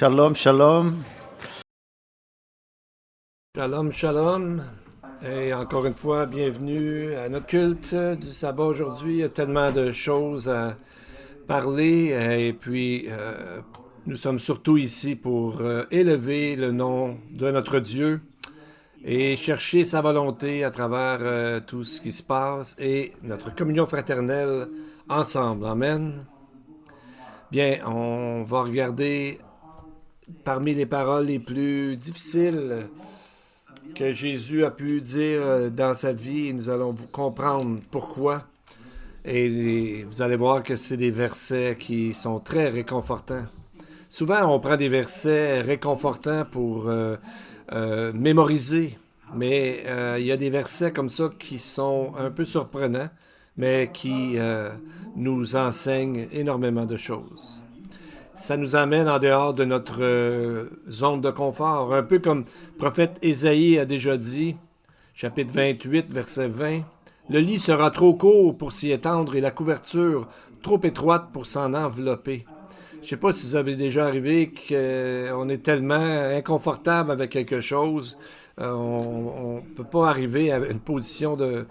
Shalom, shalom. Shalom, shalom. Et encore une fois, bienvenue à notre culte du sabbat aujourd'hui. Il y a tellement de choses à parler. Et puis, nous sommes surtout ici pour élever le nom de notre Dieu et chercher sa volonté à travers tout ce qui se passe et notre communion fraternelle ensemble. Amen. Bien, on va regarder parmi les paroles les plus difficiles que Jésus a pu dire dans sa vie, et nous allons comprendre pourquoi. Et vous allez voir que c'est des versets qui sont très réconfortants. Souvent, on prend des versets réconfortants pour mémoriser, mais il y a des versets comme ça qui sont un peu surprenants, mais qui nous enseignent énormément de choses. Ça nous amène en dehors de notre zone de confort, un peu comme le prophète Ésaïe a déjà dit, chapitre 28, verset 20. Le lit sera trop court pour s'y étendre et la couverture trop étroite pour s'en envelopper. Je ne sais pas si vous avez déjà arrivé qu'on est tellement inconfortable avec quelque chose, on ne peut pas arriver à une position de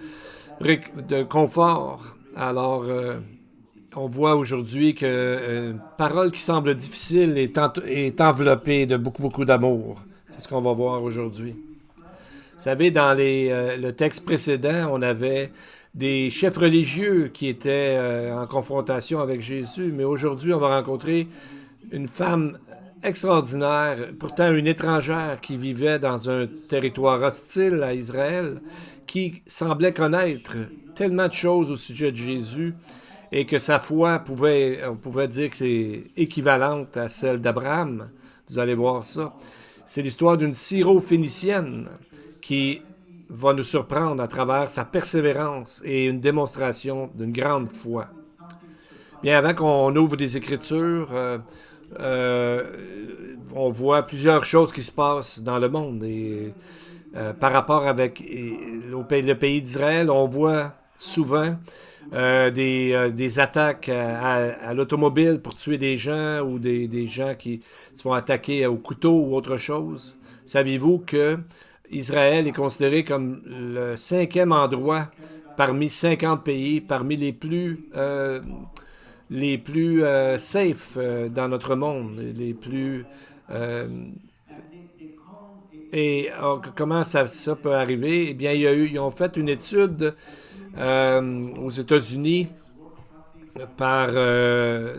confort. Alors, on voit aujourd'hui qu'une parole qui semble difficile est enveloppée de beaucoup d'amour. C'est ce qu'on va voir aujourd'hui. Vous savez, dans le texte précédent, on avait des chefs religieux qui étaient en confrontation avec Jésus, mais aujourd'hui, on va rencontrer une femme extraordinaire, pourtant une étrangère qui vivait dans un territoire hostile à Israël, qui semblait connaître tellement de choses au sujet de Jésus et que sa foi on pouvait dire que c'est équivalente à celle d'Abraham. Vous allez voir ça. C'est l'histoire d'une syro-phénicienne qui va nous surprendre à travers sa persévérance et une démonstration d'une grande foi. Bien, avant qu'on ouvre des Écritures, on voit plusieurs choses qui se passent dans le monde. Et par rapport avec le pays d'Israël, on voit souvent des attaques à l'automobile pour tuer des gens ou des gens qui se font attaquer au couteau ou autre chose. Saviez-vous que Israël est considéré comme le 5e endroit parmi 50 pays, parmi les plus safe dans notre monde, les plus... comment ça peut arriver? Eh bien, ils ont fait une étude aux États-Unis par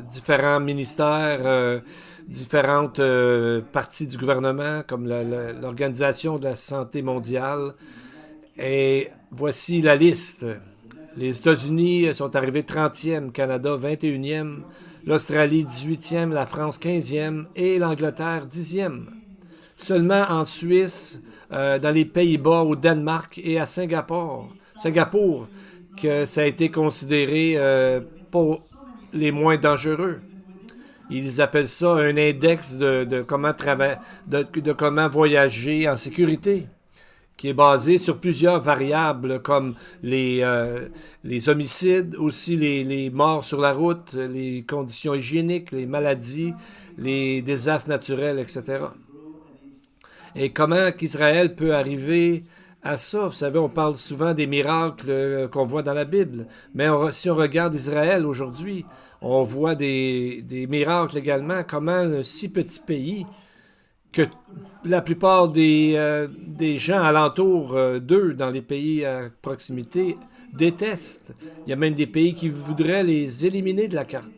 différents ministères, différentes parties du gouvernement, comme l'Organisation de la Santé mondiale. Et voici la liste. Les États-Unis sont arrivés 30e, Canada 21e, l'Australie 18e, la France 15e et l'Angleterre 10e. Seulement en Suisse, dans les Pays-Bas, au Danemark et à Singapour, que ça a été considéré pour les moins dangereux. Ils appellent ça un index de comment voyager en sécurité, qui est basé sur plusieurs variables comme les homicides, aussi les morts sur la route, les conditions hygiéniques, les maladies, les désastres naturels, etc. Et comment qu'Israël peut arriver à ça? Vous savez, on parle souvent des miracles qu'on voit dans la Bible, mais si on regarde Israël aujourd'hui, on voit des miracles également. Comment un si petit pays que la plupart des gens alentour d'eux, dans les pays à proximité, détestent. Il y a même des pays qui voudraient les éliminer de la carte.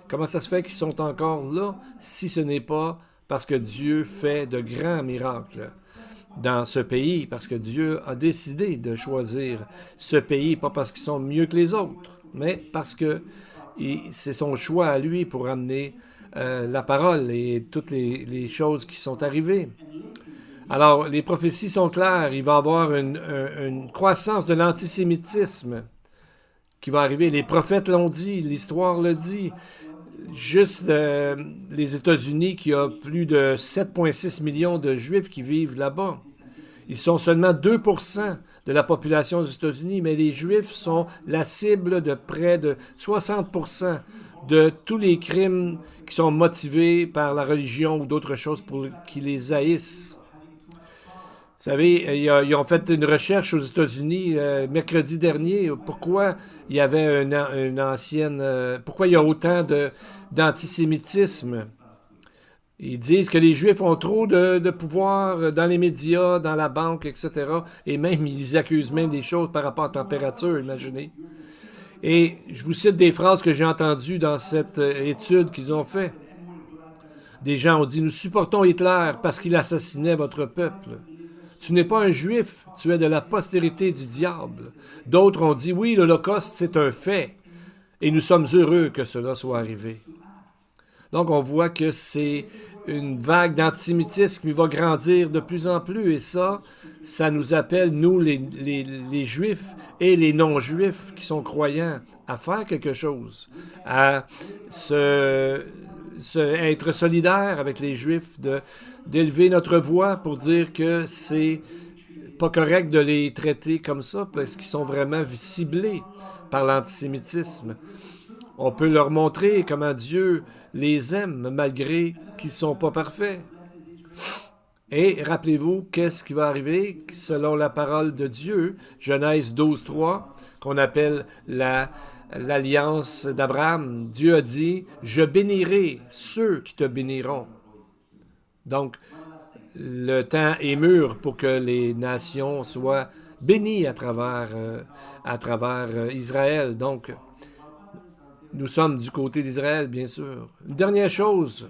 Comment ça se fait qu'ils sont encore là si ce n'est pas parce que Dieu fait de grands miracles dans ce pays, parce que Dieu a décidé de choisir ce pays, pas parce qu'ils sont mieux que les autres, mais parce que c'est son choix à lui pour amener la parole et toutes les choses qui sont arrivées. Alors, les prophéties sont claires. Il va y avoir une croissance de l'antisémitisme qui va arriver. Les prophètes l'ont dit, l'histoire le dit. Juste les États-Unis, qui a plus de 7,6 millions de Juifs qui vivent là-bas. Ils sont seulement 2% de la population des États-Unis, mais les Juifs sont la cible de près de 60% de tous les crimes qui sont motivés par la religion ou d'autres choses pour qu'ils les haïssent. Vous savez, ils ont fait une recherche aux États-Unis mercredi dernier. Pourquoi il y avait une ancienne... pourquoi il y a autant d'antisémitisme? Ils disent que les Juifs ont trop de pouvoir dans les médias, dans la banque, etc. Et même, ils accusent même des choses par rapport à la température, imaginez. Et je vous cite des phrases que j'ai entendues dans cette étude qu'ils ont faite. Des gens ont dit, nous supportons Hitler parce qu'il assassinait votre peuple. Tu n'es pas un juif, tu es de la postérité du diable. D'autres ont dit, oui, l'Holocauste, c'est un fait, et nous sommes heureux que cela soit arrivé. Donc, on voit que c'est une vague d'antisémitisme qui va grandir de plus en plus, et ça nous appelle, nous, les juifs et les non-juifs qui sont croyants, à faire quelque chose, à être solidaires avec les juifs, d'élever notre voix pour dire que c'est pas correct de les traiter comme ça parce qu'ils sont vraiment ciblés par l'antisémitisme. On peut leur montrer comment Dieu les aime malgré qu'ils ne sont pas parfaits. Et rappelez-vous, qu'est-ce qui va arriver selon la parole de Dieu, Genèse 12.3, qu'on appelle l'alliance d'Abraham. Dieu a dit, « Je bénirai ceux qui te béniront. » Donc, le temps est mûr pour que les nations soient bénies à travers Israël. Donc, nous sommes du côté d'Israël, bien sûr. Une dernière chose,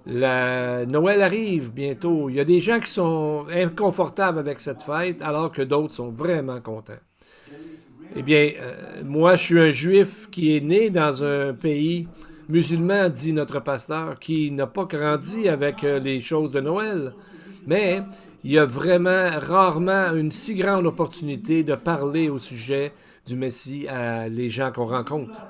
Noël arrive bientôt. Il y a des gens qui sont inconfortables avec cette fête, alors que d'autres sont vraiment contents. Eh bien, moi, je suis un juif qui est né dans un pays musulman, dit notre pasteur, qui n'a pas grandi avec les choses de Noël. Mais il y a vraiment rarement une si grande opportunité de parler au sujet du Messie à les gens qu'on rencontre.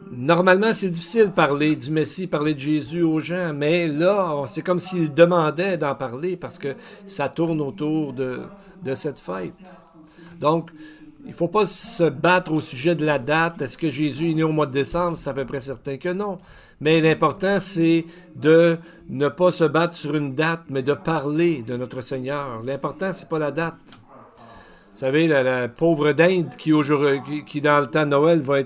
Normalement, c'est difficile de parler du Messie, parler de Jésus aux gens, mais là, c'est comme s'ils demandaient d'en parler parce que ça tourne autour de cette fête. Donc, il ne faut pas se battre au sujet de la date. Est-ce que Jésus est né au mois de décembre? C'est à peu près certain que non. Mais l'important, c'est de ne pas se battre sur une date, mais de parler de notre Seigneur. L'important, c'est pas la date. Vous savez, la pauvre dinde qui dans le temps de Noël va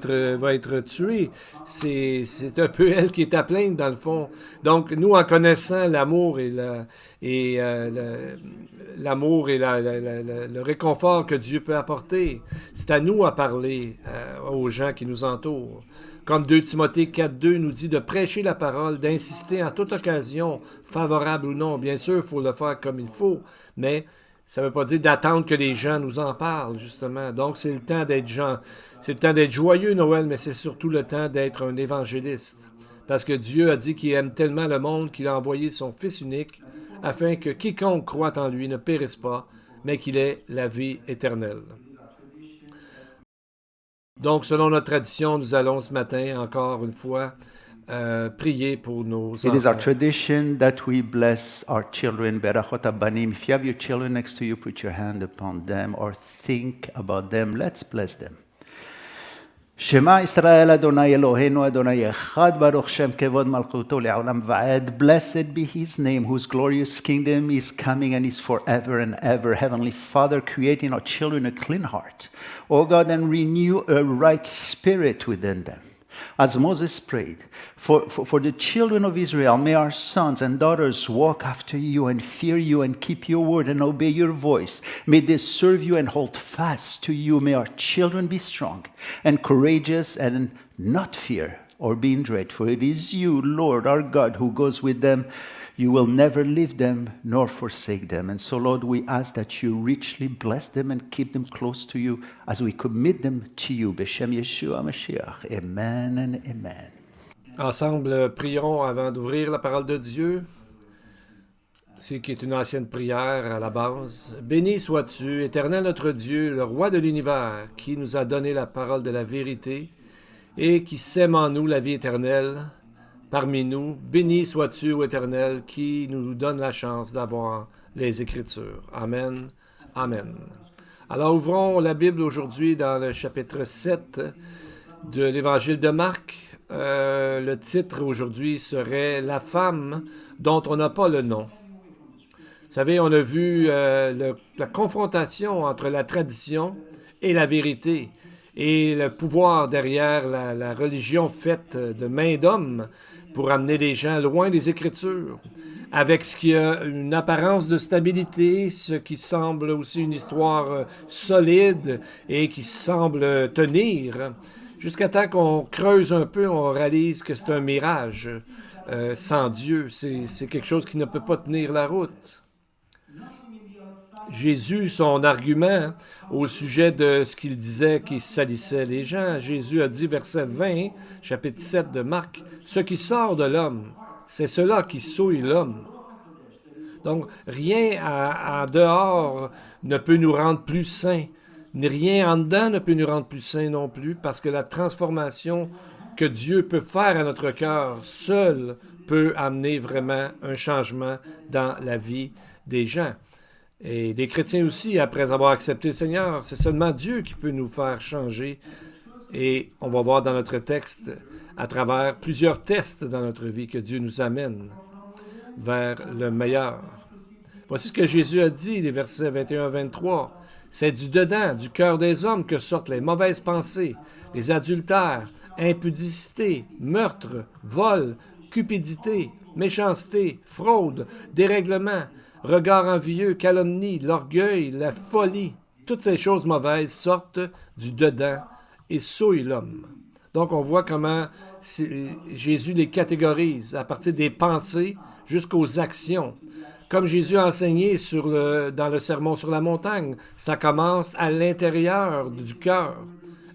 être tuée, c'est un peu elle qui est à plaindre dans le fond. Donc, nous, en connaissant l'amour et le réconfort que Dieu peut apporter, c'est à nous à parler aux gens qui nous entourent. Comme 2 Timothée 4.2 nous dit de prêcher la parole, d'insister en toute occasion, favorable ou non. Bien sûr, il faut le faire comme il faut, mais ça ne veut pas dire d'attendre que les gens nous en parlent, justement. Donc, c'est le temps d'être joyeux, Noël, mais c'est surtout le temps d'être un évangéliste. Parce que Dieu a dit qu'il aime tellement le monde qu'il a envoyé son Fils unique, afin que quiconque croit en lui ne périsse pas, mais qu'il ait la vie éternelle. Donc, selon notre tradition, nous allons ce matin, encore une fois, prier pour nos enfants. It is our tradition that we bless our children. Berachot Abanim. If you have your children next to you, put your hand upon them or think about them. Let's bless them. Shema Israel Adonai Eloheinu Adonai Echad Baruch Shem Kevod Malchuto Le'olam Va'ed. Blessed be His name, whose glorious kingdom is coming and is forever and ever. Heavenly Father, create in our children a clean heart, O God, and renew a right spirit within them. As Moses prayed, for the children of Israel, may our sons and daughters walk after you and fear you and keep your word and obey your voice. May they serve you and hold fast to you. May our children be strong and courageous and not fear or be in dread. For it is you, Lord, our God, who goes with them. You will never leave them nor forsake them. And so, Lord, we ask that you richly bless them and keep them close to you as we commit them to you. B'Shem Yeshua Mashiach. Amen and amen. Ensemble, prions avant d'ouvrir la parole de Dieu. C'est qui est une ancienne prière à la base. Béni sois-tu, Éternel notre Dieu, le roi de l'univers, qui nous a donné la parole de la vérité et qui sème en nous la vie éternelle. Parmi nous, béni sois-tu, ô Éternel, qui nous donne la chance d'avoir les Écritures. Amen. Amen. Alors, ouvrons la Bible aujourd'hui dans le chapitre 7 de l'Évangile de Marc. Le titre aujourd'hui serait « La femme dont on n'a pas le nom ». Vous savez, on a vu la confrontation entre la tradition et la vérité et le pouvoir derrière la religion faite de main d'homme pour amener les gens loin des Écritures, avec ce qui a une apparence de stabilité, ce qui semble aussi une histoire solide et qui semble tenir, jusqu'à temps qu'on creuse un peu, on réalise que c'est un mirage sans Dieu. C'est quelque chose qui ne peut pas tenir la route. Jésus, son argument au sujet de ce qu'il disait qui salissait les gens, Jésus a dit, verset 20, chapitre 7 de Marc, « Ce qui sort de l'homme, c'est cela qui souille l'homme. » Donc, rien en dehors ne peut nous rendre plus saints, ni rien en dedans ne peut nous rendre plus saints non plus, parce que la transformation que Dieu peut faire à notre cœur seul peut amener vraiment un changement dans la vie des gens. Et les chrétiens aussi, après avoir accepté le Seigneur, c'est seulement Dieu qui peut nous faire changer. Et on va voir dans notre texte, à travers plusieurs tests dans notre vie, que Dieu nous amène vers le meilleur. Voici ce que Jésus a dit, les versets 21 à 23. « C'est du dedans, du cœur des hommes que sortent les mauvaises pensées, les adultères, impudicité, meurtre, vol, cupidité, méchanceté, fraude, dérèglement, regard envieux, calomnie, l'orgueil, la folie. Toutes ces choses mauvaises sortent du dedans et souillent l'homme. » Donc, on voit comment Jésus les catégorise à partir des pensées jusqu'aux actions. Comme Jésus a enseigné dans le Sermon sur la montagne, ça commence à l'intérieur du cœur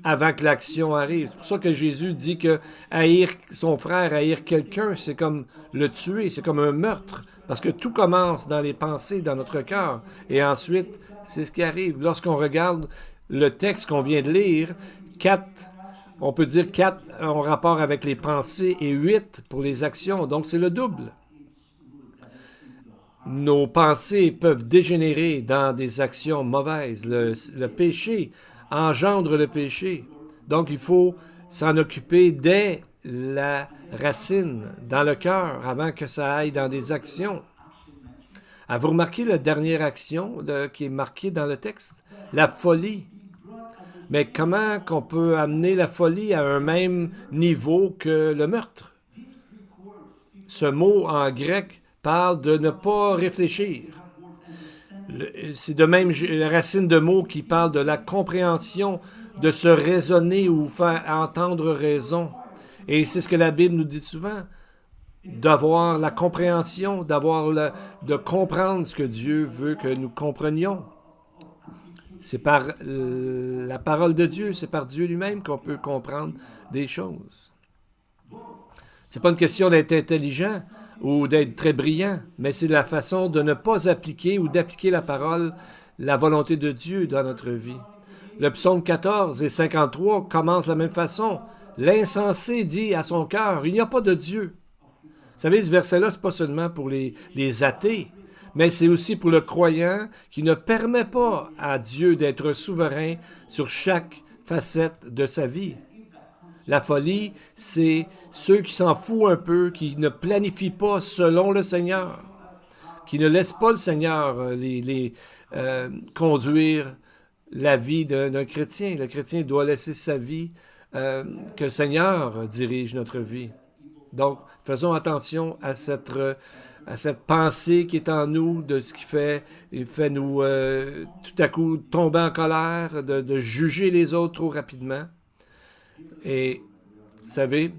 avant que l'action arrive. C'est pour ça que Jésus dit que haïr son frère, haïr quelqu'un, c'est comme le tuer, c'est comme un meurtre. Parce que tout commence dans les pensées, dans notre cœur. Et ensuite, c'est ce qui arrive. Lorsqu'on regarde le texte qu'on vient de lire, 4, on peut dire 4 en rapport avec les pensées et 8 pour les actions. Donc, c'est le double. Nos pensées peuvent dégénérer dans des actions mauvaises. Le péché engendre le péché. Donc, il faut s'en occuper dès la racine, dans le cœur, avant que ça aille dans des actions. Avez-vous remarqué la dernière action qui est marquée dans le texte? La folie. Mais comment qu'on peut amener la folie à un même niveau que le meurtre? Ce mot en grec parle de ne pas réfléchir. C'est de même la racine de mots qui parle de la compréhension, de se raisonner ou faire entendre raison. Et c'est ce que la Bible nous dit souvent, d'avoir la compréhension, de comprendre ce que Dieu veut que nous comprenions. C'est par la parole de Dieu, c'est par Dieu lui-même qu'on peut comprendre des choses. C'est pas une question d'être intelligent ou d'être très brillant, mais c'est la façon de ne pas appliquer ou d'appliquer la parole, la volonté de Dieu dans notre vie. Le psaume 14 et 53 commencent de la même façon. L'insensé dit à son cœur, il n'y a pas de Dieu. Vous savez, ce verset-là, ce n'est pas seulement pour les athées, mais c'est aussi pour le croyant qui ne permet pas à Dieu d'être souverain sur chaque facette de sa vie. La folie, c'est ceux qui s'en foutent un peu, qui ne planifient pas selon le Seigneur, qui ne laissent pas le Seigneur conduire la vie d'un chrétien. Le chrétien doit laisser sa vie, que le Seigneur dirige notre vie. Donc, faisons attention à cette pensée qui est en nous, de ce qui fait nous tout à coup tomber en colère, de juger les autres trop rapidement. Et, vous savez,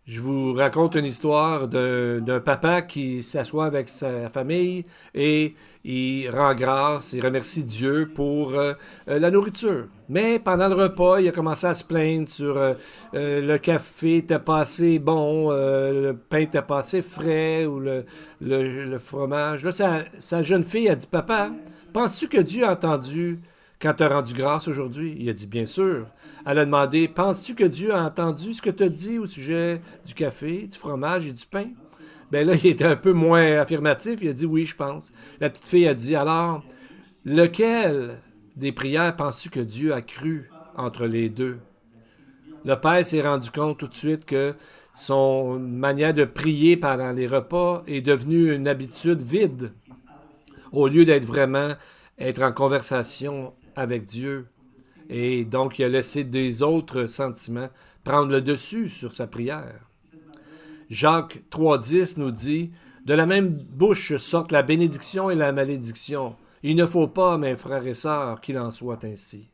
je vous raconte une histoire d'un papa qui s'assoit avec sa famille et il rend grâce, il remercie Dieu pour la nourriture. Mais pendant le repas, il a commencé à se plaindre sur le café n'était pas assez bon, le pain n'était pas assez frais ou le fromage. Là, sa jeune fille a dit, « Papa, penses-tu que Dieu a entendu quand tu as rendu grâce aujourd'hui? » Il a dit, « Bien sûr. » Elle a demandé, « Penses-tu que Dieu a entendu ce que tu as dit au sujet du café, du fromage et du pain? » Ben là, il était un peu moins affirmatif. Il a dit, « Oui, je pense. » La petite fille a dit, « Alors, lequel des prières penses-tu que Dieu a cru entre les deux? » Le père s'est rendu compte tout de suite que son manière de prier pendant les repas est devenue une habitude vide, au lieu d'être vraiment être en conversation avec Dieu. Et donc, il a laissé des autres sentiments prendre le dessus sur sa prière. Jacques 3,10 nous dit « De la même bouche sortent la bénédiction et la malédiction. Il ne faut pas, mes frères et sœurs, qu'il en soit ainsi. »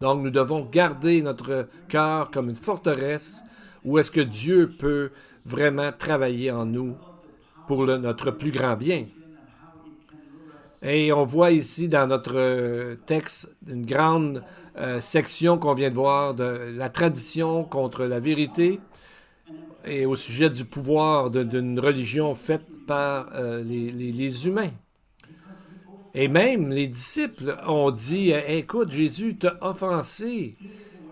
Donc, nous devons garder notre cœur comme une forteresse où est-ce que Dieu peut vraiment travailler en nous pour notre plus grand bien. Et on voit ici dans notre texte une grande section qu'on vient de voir de la tradition contre la vérité et au sujet du pouvoir d'une religion faite par les humains. Et même les disciples ont dit « Écoute, Jésus t'a offensé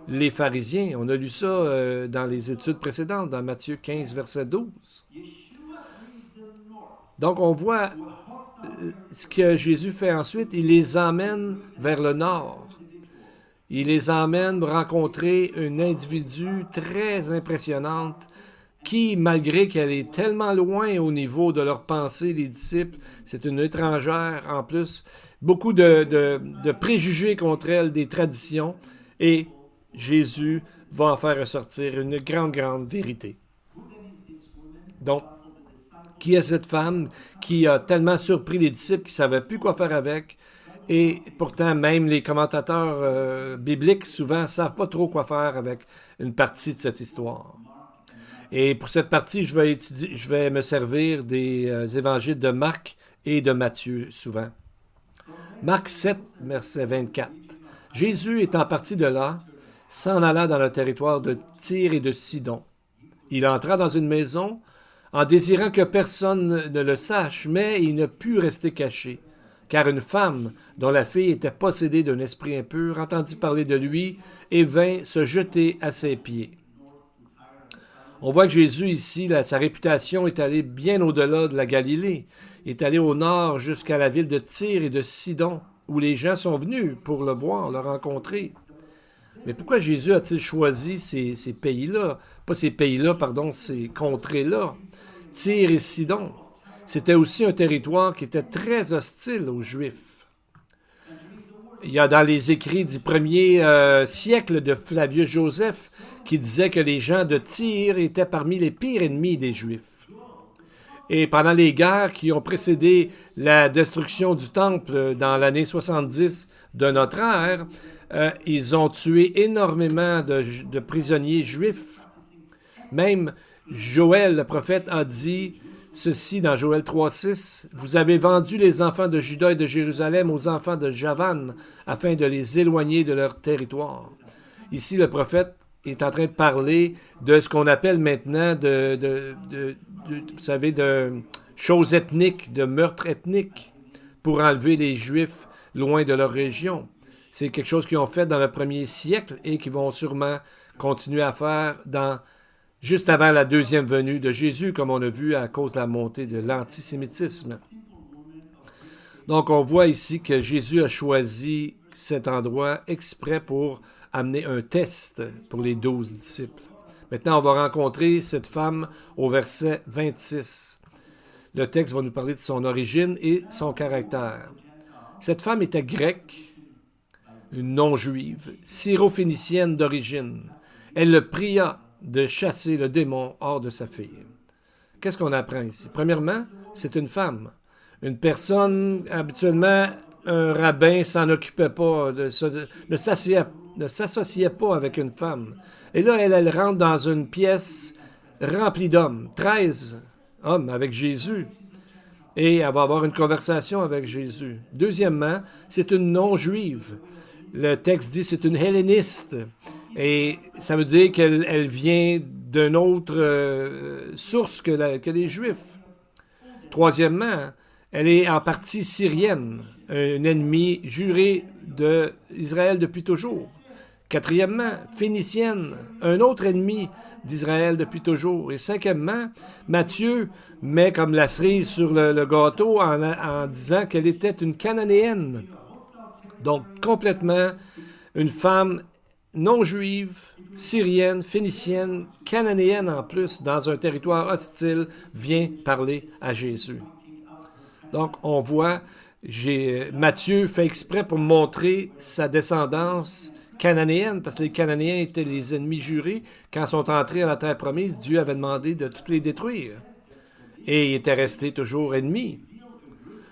les pharisiens. » On a lu ça dans les études précédentes, dans Matthieu 15, verset 12. Donc on voit ce que Jésus fait ensuite. Il les emmène vers le nord. Il les emmène rencontrer une individu très impressionnante qui, malgré qu'elle est tellement loin au niveau de leur pensée, les disciples, c'est une étrangère en plus, beaucoup de préjugés contre elle, des traditions, et Jésus va en faire ressortir une grande, grande vérité. Donc, qui est cette femme qui a tellement surpris les disciples qu'ils ne savaient plus quoi faire avec, et pourtant même les commentateurs bibliques souvent ne savent pas trop quoi faire avec une partie de cette histoire. Et pour cette partie, je vais me servir des évangiles de Marc et de Matthieu souvent. Marc 7, verset 24. Jésus étant parti de là, s'en alla dans le territoire de Tyr et de Sidon. Il entra dans une maison en désirant que personne ne le sache, mais il ne put rester caché, car une femme dont la fille était possédée d'un esprit impur entendit parler de lui et vint se jeter à ses pieds. On voit que Jésus, ici, sa réputation est allée bien au-delà de la Galilée. Il est allé au nord jusqu'à la ville de Tyr et de Sidon, où les gens sont venus pour le voir, le rencontrer. Mais pourquoi Jésus a-t-il choisi ces pays-là? Pas ces pays-là, pardon, ces contrées-là. Tyr et Sidon, c'était aussi un territoire qui était très hostile aux Juifs. Il y a dans les écrits du premier siècle de Flavius Joseph qui disait que les gens de Tyr étaient parmi les pires ennemis des Juifs. Et pendant les guerres qui ont précédé la destruction du temple dans l'année 70 de notre ère, ils ont tué énormément de prisonniers juifs. Même Joël, le prophète, a dit ceci dans Joël 3,6 « Vous avez vendu les enfants de Juda et de Jérusalem aux enfants de Javan afin de les éloigner de leur territoire. » Ici, le prophète est en train de parler de ce qu'on appelle maintenant vous savez, de choses ethniques, de meurtres ethniques pour enlever les Juifs loin de leur région. C'est quelque chose qu'ils ont fait dans le premier siècle et qu'ils vont sûrement continuer à faire juste avant la deuxième venue de Jésus, comme on a vu à cause de la montée de l'antisémitisme. Donc, on voit ici que Jésus a choisi cet endroit exprès pour amener un test pour les 12 disciples. Maintenant, on va rencontrer cette femme au verset 26. Le texte va nous parler de son origine et son caractère. Cette femme était grecque, une non-juive, syro-phénicienne d'origine. Elle le pria de chasser le démon hors de sa fille. Qu'est-ce qu'on apprend ici? Premièrement, c'est une femme. Une personne, habituellement, un rabbin s'en occupait pas, ne s'associait pas avec une femme. Et là, elle rentre dans une pièce remplie d'hommes, 13 hommes avec Jésus. Et elle va avoir une conversation avec Jésus. Deuxièmement, c'est une non-juive. Le texte dit c'est une helléniste. Et ça veut dire qu'elle vient d'une autre source que les Juifs. Troisièmement, elle est en partie syrienne, un ennemi juré d'Israël depuis toujours. Quatrièmement, phénicienne, un autre ennemi d'Israël depuis toujours. Et cinquièmement, Matthieu met comme la cerise sur le gâteau en disant qu'elle était une cananéenne. Donc, complètement une femme non-juive, syrienne, phénicienne, cananéenne en plus, dans un territoire hostile, vient parler à Jésus. Donc, on voit, Matthieu fait exprès pour montrer sa descendance cananéenne, parce que les Cananéens étaient les ennemis jurés. Quand ils sont entrés dans la terre promise, Dieu avait demandé de toutes les détruire. Et ils étaient restés toujours ennemis.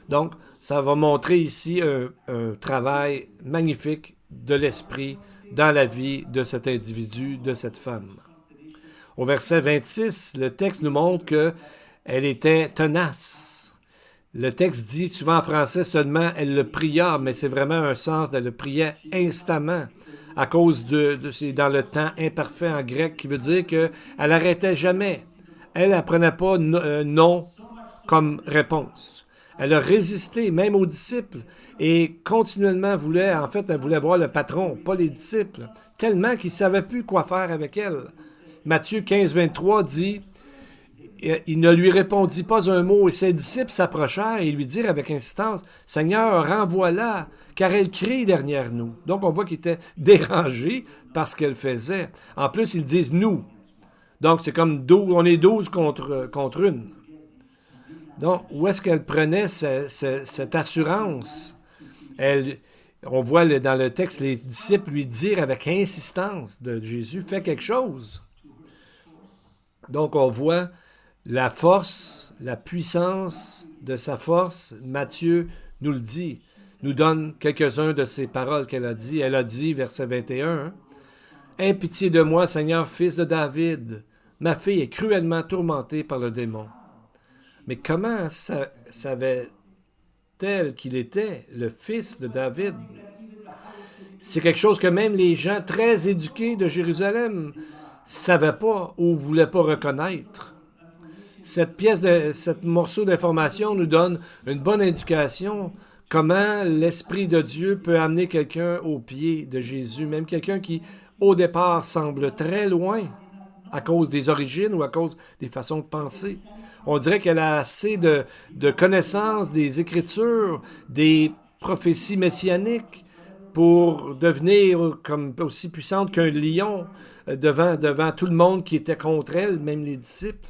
Donc, ça va montrer ici un travail magnifique de l'esprit dans la vie de cet individu, de cette femme. Au verset 26, le texte nous montre qu'elle était tenace. Le texte dit, souvent en français seulement, elle le pria, mais c'est vraiment un sens, elle le priait instamment, à cause c'est dans le temps imparfait en grec, qui veut dire qu'elle n'arrêtait jamais. Elle ne prenait pas non comme réponse. Elle a résisté même aux disciples et continuellement elle voulait voir le patron, pas les disciples, tellement qu'ils ne savaient plus quoi faire avec elle. Matthieu 15, 23 dit, il ne lui répondit pas un mot et ses disciples s'approchèrent et lui dirent avec insistance, « Seigneur, renvoie-la, car elle crie derrière nous. » Donc on voit qu'il était dérangé par ce qu'elle faisait. En plus, ils disent « nous ». Donc c'est comme on est 12 contre une. Donc, où est-ce qu'elle prenait cette assurance? On voit dans le texte les disciples lui dire avec insistance de Jésus, fais quelque chose. Donc, on voit la force, la puissance de sa force. Matthieu nous le dit, nous donne quelques-uns de ses paroles qu'elle a dit. Elle a dit, verset 21, « Aie pitié de moi, Seigneur, fils de David. Ma fille est cruellement tourmentée par le démon. » Mais comment savait-elle qu'il était le fils de David? C'est quelque chose que même les gens très éduqués de Jérusalem ne savaient pas ou ne voulaient pas reconnaître. Cette morceau d'information nous donne une bonne indication comment l'Esprit de Dieu peut amener quelqu'un au pied de Jésus, même quelqu'un qui, au départ, semble très loin à cause des origines ou à cause des façons de penser. On dirait qu'elle a assez de connaissances des Écritures, des prophéties messianiques pour devenir comme aussi puissante qu'un lion devant tout le monde qui était contre elle, même les disciples.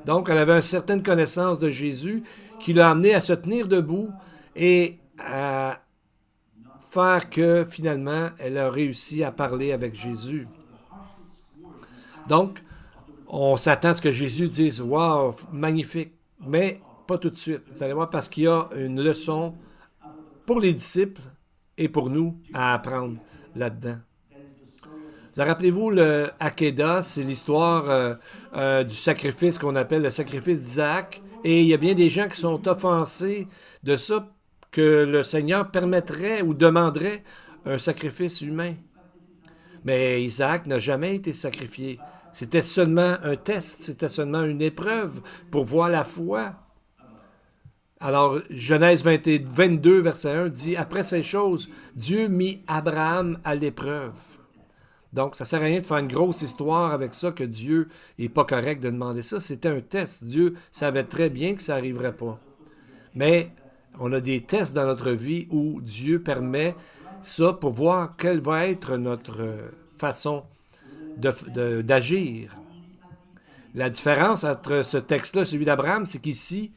Donc, elle avait une certaine connaissance de Jésus qui l'a amenée à se tenir debout et à faire que, finalement, elle a réussi à parler avec Jésus. Donc, on s'attend à ce que Jésus dise « Wow, magnifique », mais pas tout de suite. Vous allez voir, parce qu'il y a une leçon pour les disciples et pour nous à apprendre là-dedans. Vous rappelez-vous, le Akedah, c'est l'histoire du sacrifice qu'on appelle le sacrifice d'Isaac, et il y a bien des gens qui sont offensés de ça, que le Seigneur permettrait ou demanderait un sacrifice humain. Mais Isaac n'a jamais été sacrifié. C'était seulement un test, c'était seulement une épreuve pour voir la foi. Alors, Genèse 22, verset 1 dit « Après ces choses, Dieu mit Abraham à l'épreuve. » Donc, ça ne sert à rien de faire une grosse histoire avec ça, que Dieu n'est pas correct de demander ça. C'était un test. Dieu savait très bien que ça n'arriverait pas. Mais on a des tests dans notre vie où Dieu permet ça pour voir quelle va être notre façon d'agir. La différence entre ce texte-là et celui d'Abraham, c'est qu'ici,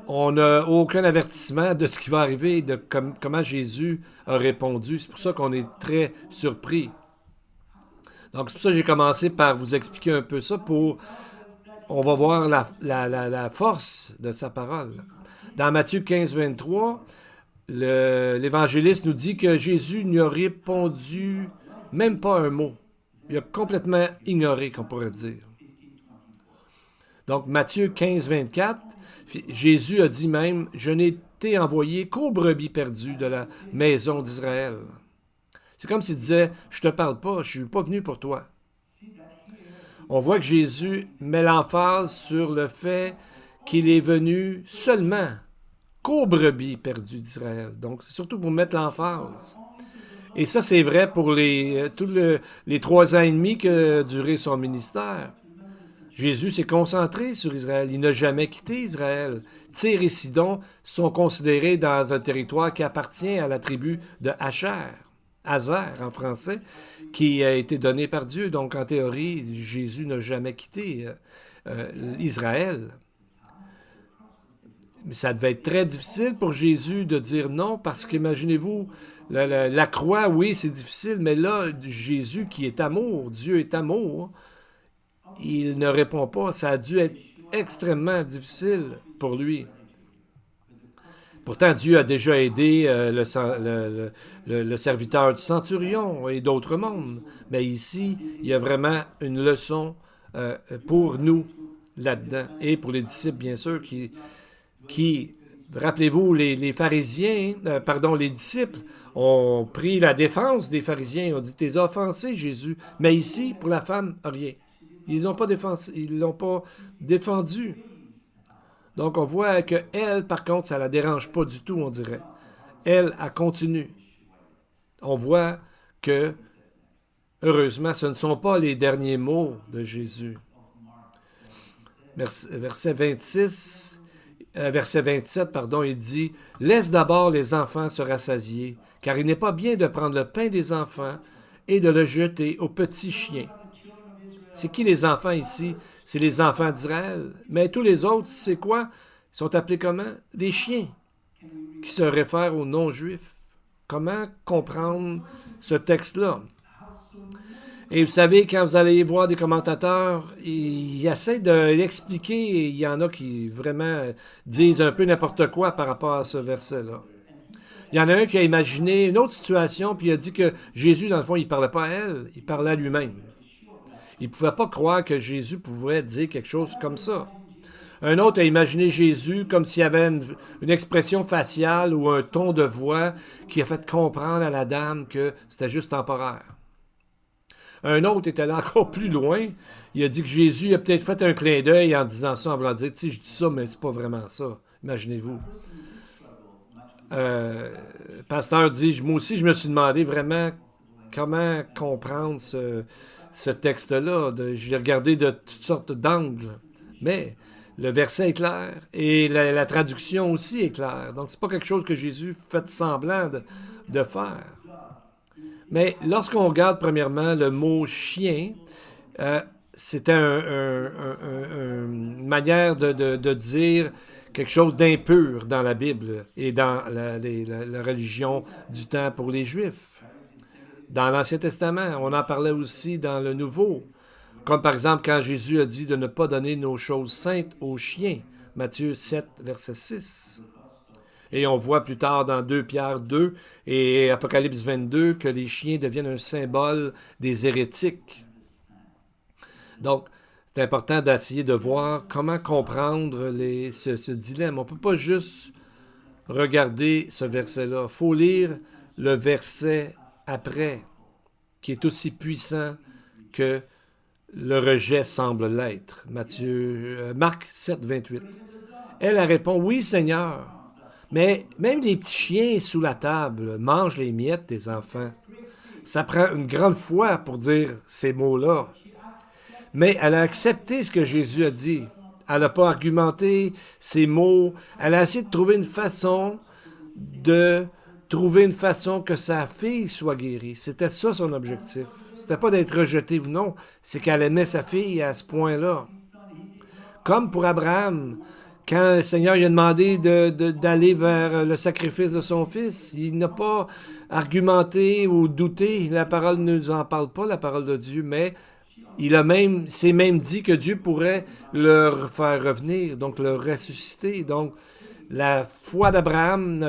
on n'a aucun avertissement de ce qui va arriver, de comment Jésus a répondu. C'est pour ça qu'on est très surpris. Donc, c'est pour ça que j'ai commencé par vous expliquer un peu ça on va voir la force de sa parole. Dans Matthieu 15, 23, l'évangéliste nous dit que Jésus n'y a répondu même pas un mot. Il a complètement ignoré, qu'on pourrait dire. Donc, Matthieu 15, 24, Jésus a dit même « Je n'ai été envoyé qu'aux brebis perdues de la maison d'Israël. » C'est comme s'il disait « Je te parle pas, je suis pas venu pour toi. » On voit que Jésus met l'emphase sur le fait qu'il est venu seulement qu'aux brebis perdues d'Israël. Donc, c'est surtout pour mettre l'emphase. Et ça, c'est vrai pour tous les 3 ans et demi que a duré son ministère. Jésus s'est concentré sur Israël. Il n'a jamais quitté Israël. Tyr et Sidon sont considérés dans un territoire qui appartient à la tribu de Asher. Azer en français, qui a été donné par Dieu. Donc, en théorie, Jésus n'a jamais quitté Israël. Mais ça devait être très difficile pour Jésus de dire non, parce qu'imaginez-vous, la croix, oui, c'est difficile, mais là, Jésus qui est amour, Dieu est amour, il ne répond pas. Ça a dû être extrêmement difficile pour lui. Pourtant, Dieu a déjà aidé le serviteur du centurion et d'autres mondes. Mais ici, il y a vraiment une leçon pour nous là-dedans. Et pour les disciples, bien sûr, qui rappelez-vous, les pharisiens, les disciples ont pris la défense des pharisiens. Ils ont dit, t'es offensé, Jésus. Mais ici, pour la femme, rien. Ils ne l'ont pas défendu. Donc, on voit qu'elle, par contre, ça ne la dérange pas du tout, on dirait. Elle continue. On voit que, heureusement, ce ne sont pas les derniers mots de Jésus. Verset 27, il dit « Laisse d'abord les enfants se rassasier, car il n'est pas bien de prendre le pain des enfants et de le jeter aux petits chiens. » C'est qui les enfants ici? C'est les enfants d'Israël. Mais tous les autres, c'est quoi? Ils sont appelés comment? Des chiens, qui se réfèrent aux non-juifs. Comment comprendre ce texte-là? Et vous savez, quand vous allez voir des commentateurs, ils essaient de l'expliquer et il y en a qui vraiment disent un peu n'importe quoi par rapport à ce verset-là. Il y en a un qui a imaginé une autre situation puis il a dit que Jésus, dans le fond, il ne parlait pas à elle, il parlait à lui-même. Il ne pouvait pas croire que Jésus pouvait dire quelque chose comme ça. Un autre a imaginé Jésus comme s'il y avait une expression faciale ou un ton de voix qui a fait comprendre à la dame que c'était juste temporaire. Un autre est allé encore plus loin. Il a dit que Jésus a peut-être fait un clin d'œil en disant ça, en voulant dire, tu sais, je dis ça, mais c'est pas vraiment ça. Imaginez-vous. Le pasteur dit, moi aussi, je me suis demandé vraiment comment comprendre ce texte-là. Je l'ai regardé de toutes sortes d'angles. Mais le verset est clair et la traduction aussi est claire. Donc, c'est pas quelque chose que Jésus fait semblant de faire. Mais lorsqu'on regarde premièrement le mot chien, c'était une manière de dire quelque chose d'impur dans la Bible et dans la religion du temps pour les Juifs. Dans l'Ancien Testament, on en parlait aussi dans le Nouveau. Comme par exemple quand Jésus a dit de ne pas donner nos choses saintes aux chiens. Matthieu 7, verset 6. Et on voit plus tard dans 2 Pierre 2 et Apocalypse 22 que les chiens deviennent un symbole des hérétiques. Donc, c'est important d'essayer de voir comment comprendre ce dilemme. On ne peut pas juste regarder ce verset-là. Il faut lire le verset après, qui est aussi puissant que le rejet semble l'être. Marc 7, 28. Elle répond, « Oui, Seigneur. » Mais même les petits chiens sous la table mangent les miettes des enfants. Ça prend une grande foi pour dire ces mots-là. Mais elle a accepté ce que Jésus a dit. Elle n'a pas argumenté ces mots. Elle a essayé de trouver une façon que sa fille soit guérie. C'était ça son objectif. C'était pas d'être rejetée ou non, c'est qu'elle aimait sa fille à ce point-là. Comme pour Abraham, quand le Seigneur lui a demandé d'aller vers le sacrifice de son fils, il n'a pas argumenté ou douté. La parole ne nous en parle pas, la parole de Dieu, mais s'est même dit que Dieu pourrait le faire revenir, donc le ressusciter. Donc, la foi d'Abraham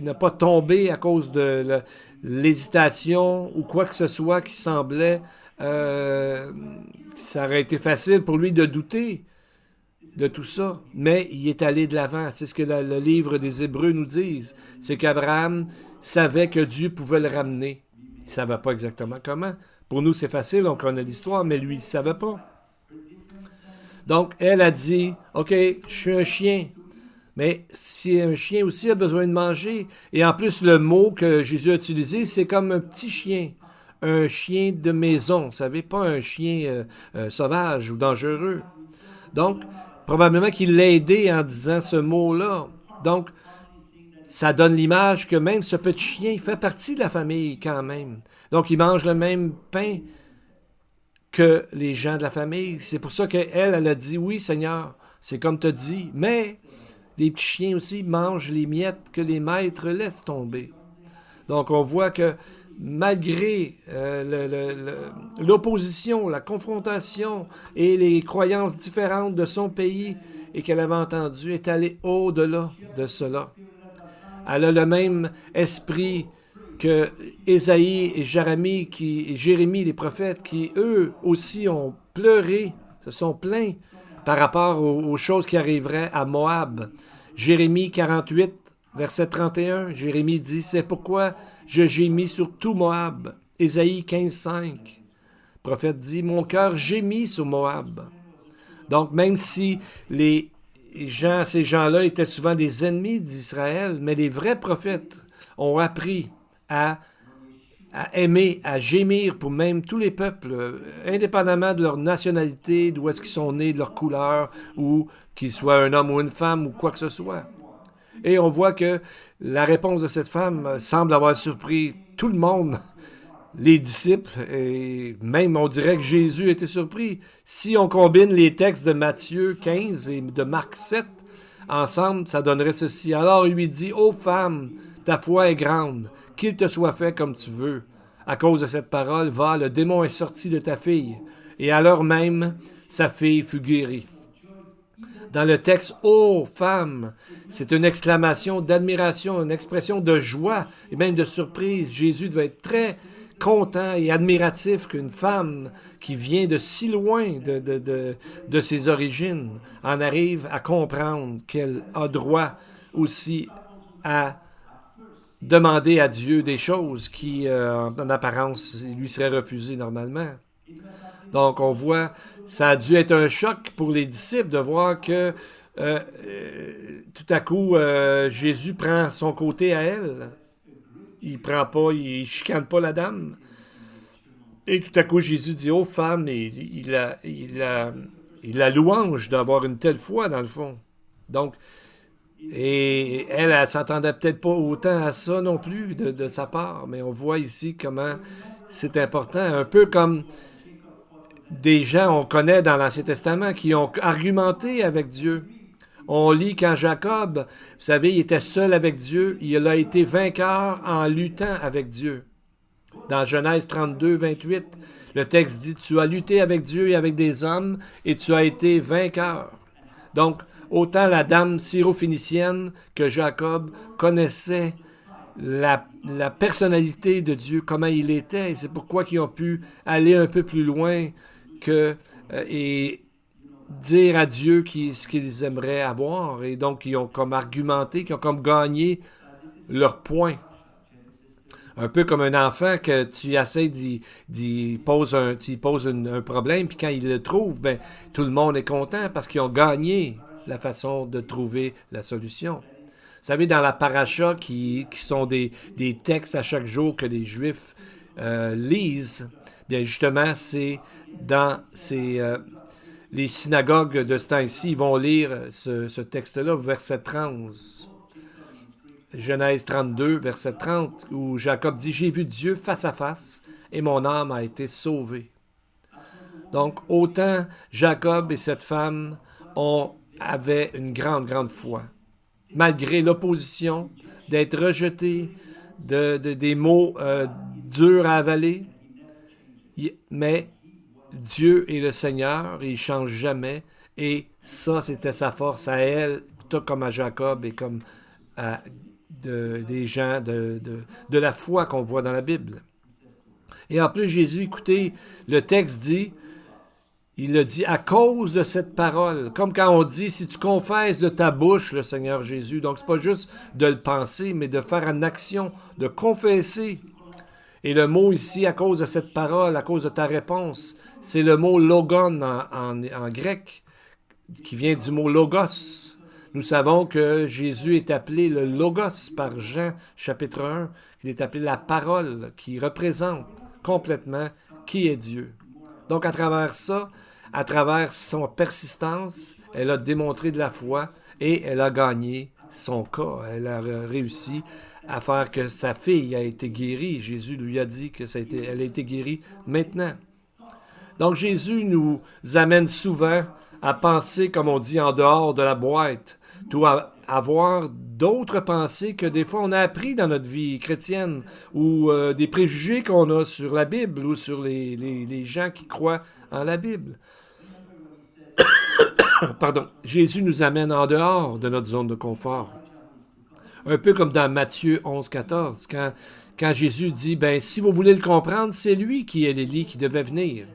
n'a pas tombé à cause de l'hésitation ou quoi que ce soit qui semblait... ça aurait été facile pour lui de douter de tout ça, mais il est allé de l'avant. C'est ce que le livre des Hébreux nous dit. C'est qu'Abraham savait que Dieu pouvait le ramener. Il ne savait pas exactement comment. Pour nous, c'est facile, on connaît l'histoire, mais lui, il ne savait pas. Donc, elle a dit, « OK, je suis un chien. » Mais si un chien aussi a besoin de manger, et en plus, le mot que Jésus a utilisé, c'est comme un petit chien. Un chien de maison, vous savez, pas un chien sauvage ou dangereux. Donc, probablement qu'il l'a aidé en disant ce mot-là. Donc, ça donne l'image que même ce petit chien fait partie de la famille quand même. Donc, il mange le même pain que les gens de la famille. C'est pour ça qu'elle a dit, oui, Seigneur, c'est comme tu as dit, mais les petits chiens aussi mangent les miettes que les maîtres laissent tomber. Donc, on voit que malgré l'opposition, la confrontation et les croyances différentes de son pays et qu'elle avait entendues, est allée au-delà de cela. Elle a le même esprit que Ésaïe et Jérémie, les prophètes, qui eux aussi ont pleuré, se sont plaints par rapport aux choses qui arriveraient à Moab. Jérémie 48, verset 31, Jérémie dit « C'est pourquoi je gémis sur tout Moab. » Ésaïe 15, 5, le prophète dit « Mon cœur gémit sur Moab. » Donc, même si ces gens-là étaient souvent des ennemis d'Israël, mais les vrais prophètes ont appris à aimer, à gémir pour même tous les peuples, indépendamment de leur nationalité, d'où est-ce qu'ils sont nés, de leur couleur, ou qu'ils soient un homme ou une femme, ou quoi que ce soit. Et on voit que la réponse de cette femme semble avoir surpris tout le monde, les disciples, et même on dirait que Jésus était surpris. Si on combine les textes de Matthieu 15 et de Marc 7 ensemble, ça donnerait ceci. Alors il lui dit, « Ô femme, ta foi est grande, qu'il te soit fait comme tu veux. À cause de cette parole, va, le démon est sorti de ta fille. » Et à l'heure même, sa fille fut guérie. Dans le texte « Ô femme », c'est une exclamation d'admiration, une expression de joie et même de surprise. Jésus devait être très content et admiratif qu'une femme qui vient de si loin de ses origines en arrive à comprendre qu'elle a droit aussi à demander à Dieu des choses qui, en apparence, lui seraient refusées normalement. Donc, on voit, ça a dû être un choc pour les disciples de voir que tout à coup, Jésus prend son côté à elle. Il chicane pas la dame. Et tout à coup, Jésus dit, « Oh femme », et il la louange d'avoir une telle foi, dans le fond. Donc, et elle s'attendait peut-être pas autant à ça non plus de sa part, mais on voit ici comment c'est important, un peu comme des gens on connaît dans l'Ancien Testament qui ont argumenté avec Dieu. On lit quand Jacob, vous savez, il était seul avec Dieu, il a été vainqueur en luttant avec Dieu. Dans Genèse 32, 28, le texte dit « Tu as lutté avec Dieu et avec des hommes, et tu as été vainqueur. » Donc, autant la dame syro-phénicienne que Jacob connaissait la personnalité de Dieu, comment il était, et c'est pourquoi ils ont pu aller un peu plus loin et dire à Dieu ce qu'ils aimeraient avoir, et donc ils ont comme argumenté, qu'ils ont comme gagné leur point. Un peu comme un enfant que tu essaies d'y poses un problème, puis quand il le trouve, ben tout le monde est content parce qu'ils ont gagné la façon de trouver la solution. Vous savez, dans la paracha, qui sont des textes à chaque jour que les Juifs lisent, bien justement, c'est dans les synagogues de ce temps-ci, ils vont lire ce texte-là, verset 30. Genèse 32, verset 30, où Jacob dit « J'ai vu Dieu face à face, et mon âme a été sauvée. » Donc, autant Jacob et cette femme avaient une grande, grande foi. Malgré l'opposition, d'être rejetés, des mots durs à avaler, mais Dieu est le Seigneur, il ne change jamais, et ça, c'était sa force à elle, tout comme à Jacob et comme à des gens de la foi qu'on voit dans la Bible. Et en plus, Jésus, écoutez, le texte dit, il le dit à cause de cette parole. Comme quand on dit, si tu confesses de ta bouche le Seigneur Jésus, donc c'est pas juste de le penser, mais de faire une action, de confesser. Et le mot ici, à cause de cette parole, à cause de ta réponse, c'est le mot logon en grec, qui vient du mot logos. Nous savons que Jésus est appelé le Logos par Jean, chapitre 1, qu'il est appelé la parole qui représente complètement qui est Dieu. Donc, à travers ça, à travers son persistance, elle a démontré de la foi et elle a gagné son cas. Elle a réussi à faire que sa fille a été guérie. Jésus lui a dit que elle a été guérie maintenant. Donc Jésus nous amène souvent à penser, comme on dit, en dehors de la boîte, ou à avoir d'autres pensées que des fois on a appris dans notre vie chrétienne, ou des préjugés qu'on a sur la Bible ou sur les gens qui croient en la Bible. Pardon. Jésus nous amène en dehors de notre zone de confort. Un peu comme dans Matthieu 11, 14, quand Jésus dit, ben si vous voulez le comprendre, c'est lui qui est l'Élie qui devait venir.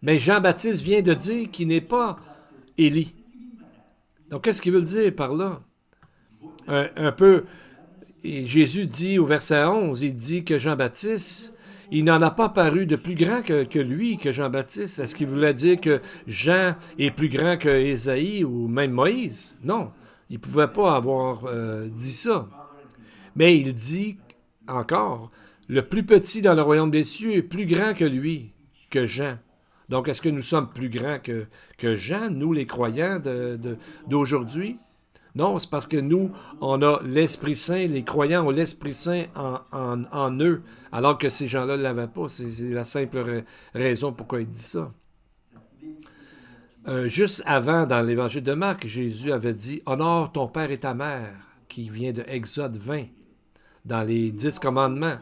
Mais Jean-Baptiste vient de dire qu'il n'est pas Élie. Donc, qu'est-ce qu'il veut dire par là? Un peu, et Jésus dit au verset 11, il dit que Jean-Baptiste, il n'en a pas paru de plus grand que lui, que Jean-Baptiste. Est-ce qu'il voulait dire que Jean est plus grand que Ésaïe ou même Moïse? Non, il ne pouvait pas avoir dit ça. Mais il dit encore, le plus petit dans le royaume des cieux est plus grand que lui, que Jean. Donc, est-ce que nous sommes plus grands que Jean, nous les croyants d'aujourd'hui? Non, c'est parce que nous, on a l'Esprit Saint, les croyants ont l'Esprit Saint en eux, alors que ces gens-là ne l'avaient pas. C'est la simple raison pourquoi il dit ça. Juste avant, dans l'Évangile de Marc, Jésus avait dit « Honore ton père et ta mère », qui vient de Exode 20, dans les 10 commandements.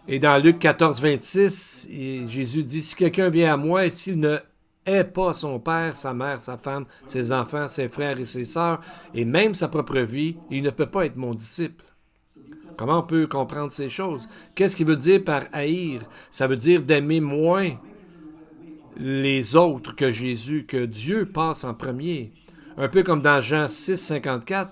Et dans Luc 14, 26, Jésus dit « Si quelqu'un vient à moi et s'il ne hait pas son père, sa mère, sa femme, ses enfants, ses frères et ses sœurs, et même sa propre vie, il ne peut pas être mon disciple. » Comment on peut comprendre ces choses? Qu'est-ce qu'il veut dire par haïr? Ça veut dire d'aimer moins les autres que Jésus, que Dieu passe en premier. Un peu comme dans Jean 6, 54,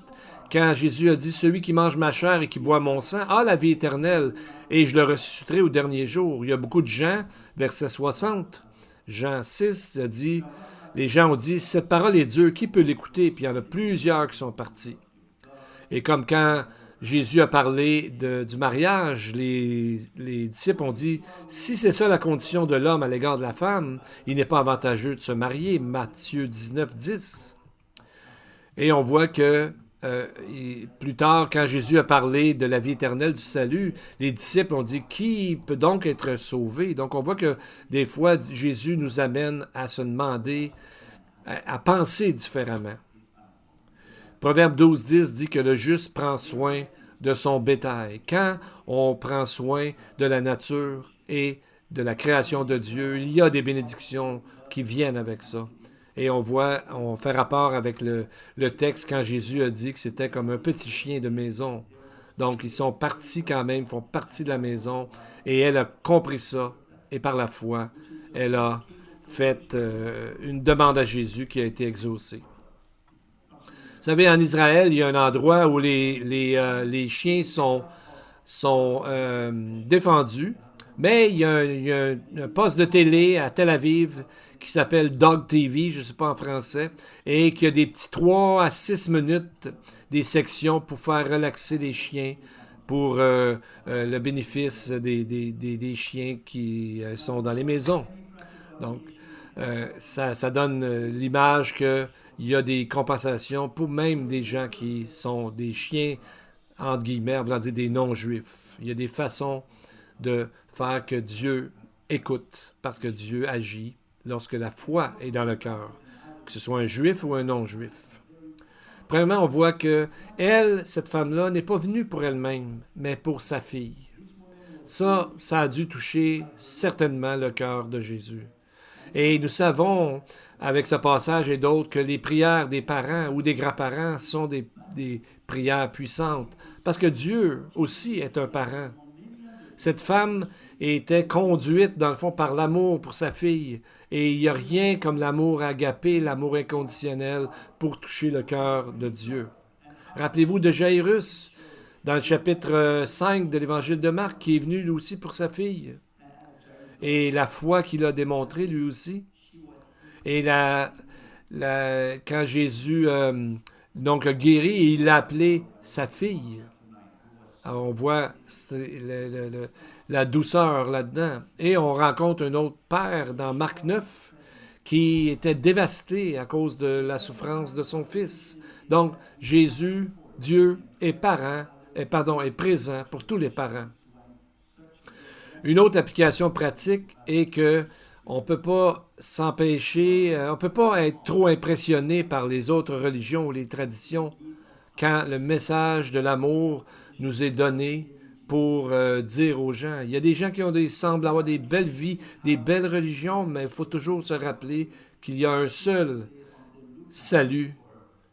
quand Jésus a dit « Celui qui mange ma chair et qui boit mon sang a la vie éternelle, et je le ressusciterai au dernier jour. » Il y a beaucoup de gens, verset 60, Jean 6 a dit, les gens ont dit « Cette parole est dure, qui peut l'écouter? » Puis il y en a plusieurs qui sont partis. Et comme quand Jésus a parlé du mariage, les disciples ont dit « Si c'est ça la condition de l'homme à l'égard de la femme, il n'est pas avantageux de se marier. » Matthieu 19, 10. Et on voit que plus tard, quand Jésus a parlé de la vie éternelle, du salut, les disciples ont dit « Qui peut donc être sauvé? » Donc on voit que des fois, Jésus nous amène à se demander, à penser différemment. Proverbe 12, 10 dit que le juste prend soin de son bétail. Quand on prend soin de la nature et de la création de Dieu, il y a des bénédictions qui viennent avec ça. Et on fait rapport avec le texte quand Jésus a dit que c'était comme un petit chien de maison. Donc, ils sont partis quand même, font partie de la maison. Et elle a compris ça. Et par la foi, elle a fait une demande à Jésus qui a été exaucée. Vous savez, en Israël, il y a un endroit où les chiens sont défendus. Mais il y a un poste de télé à Tel Aviv qui s'appelle Dog TV, je ne sais pas en français, et qui a des petits 3 à 6 minutes, des sections pour faire relaxer les chiens, pour le bénéfice des chiens qui sont dans les maisons. Donc, ça donne l'image qu'il y a des compensations pour même des gens qui sont des chiens, entre guillemets, on va dire des non-juifs. Il y a des façons de faire que Dieu écoute, parce que Dieu agit lorsque la foi est dans le cœur, que ce soit un juif ou un non-juif. Premièrement, on voit que elle, cette femme-là, n'est pas venue pour elle-même, mais pour sa fille. Ça a dû toucher certainement le cœur de Jésus. Et nous savons, avec ce passage et d'autres, que les prières des parents ou des grands-parents sont des prières puissantes, parce que Dieu aussi est un parent. Cette femme était conduite, dans le fond, par l'amour pour sa fille. Et il n'y a rien comme l'amour agapé, l'amour inconditionnel, pour toucher le cœur de Dieu. Rappelez-vous de Jairus, dans le chapitre 5 de l'Évangile de Marc, qui est venu lui aussi pour sa fille. Et la foi qu'il a démontrée lui aussi. Et quand Jésus donc, a guéri, il l'a appelée sa fille. Alors, on voit la douceur là-dedans. Et on rencontre un autre père dans Marc 9 qui était dévasté à cause de la souffrance de son Fils. Donc, Jésus, Dieu, est présent pour tous les parents. Une autre application pratique est que on peut pas s'empêcher, on peut pas être trop impressionné par les autres religions ou les traditions quand le message de l'amour nous est donné pour dire aux gens. Il y a des gens qui semblent avoir des belles vies, des belles religions, mais il faut toujours se rappeler qu'il y a un seul salut,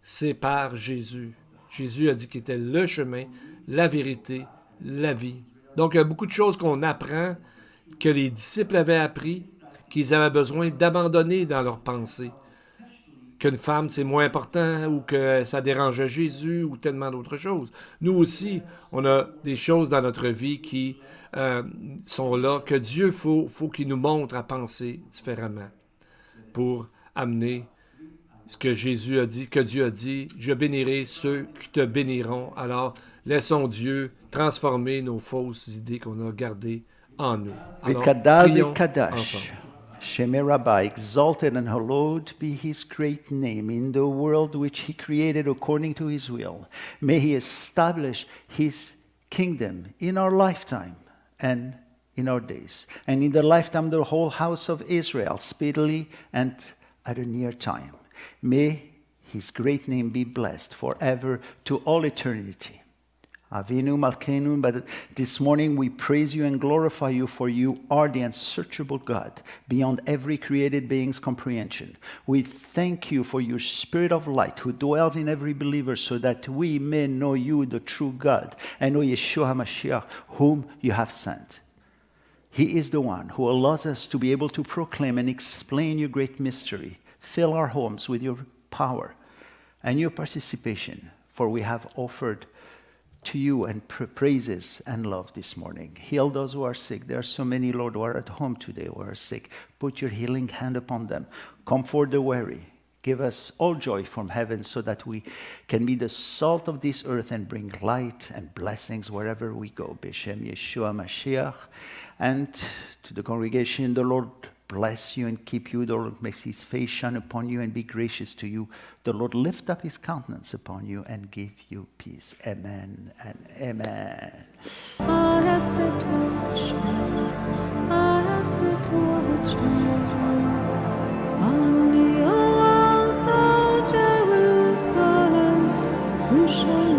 c'est par Jésus. Jésus a dit qu'il était le chemin, la vérité, la vie. Donc, il y a beaucoup de choses qu'on apprend, que les disciples avaient appris, qu'ils avaient besoin d'abandonner dans leur pensée. Qu'une femme, c'est moins important, ou que ça dérangeait Jésus, ou tellement d'autres choses. Nous aussi, on a des choses dans notre vie qui sont là, que Dieu faut qu'il nous montre à penser différemment pour amener ce que Jésus a dit, que Dieu a dit, « Je bénirai ceux qui te béniront. » Alors, laissons Dieu transformer nos fausses idées qu'on a gardées en nous. Alors, prions ensemble. Shemeh Rabbi, exalted and hallowed be his great name in the world which he created according to his will. May he establish his kingdom in our lifetime and in our days, and in the lifetime of the whole house of Israel, speedily and at a near time. May his great name be blessed forever to all eternity. Avinu Malkeinu, but this morning we praise you and glorify you, for you are the unsearchable God, beyond every created being's comprehension. We thank you for your Spirit of light who dwells in every believer, so that we may know you, the true God, and know Yeshua HaMashiach, whom you have sent. He is the one who allows us to be able to proclaim and explain your great mystery. Fill our homes with your power and your participation, for we have offered to you and praises and love this morning. Heal those who are sick. There are so many, Lord, who are at home today who are sick. Put your healing hand upon them. Comfort the weary. Give us all joy from heaven, so that we can be the salt of this earth and bring light and blessings wherever we go. B'Shem Yeshua Mashiach. And to the congregation, the Lord bless you and keep you. The Lord makes his face shine upon you and be gracious to you. The Lord lift up his countenance upon you and give you peace. Amen and amen. I have set watchmen, I have set watchmen on the walls of Jerusalem, who shall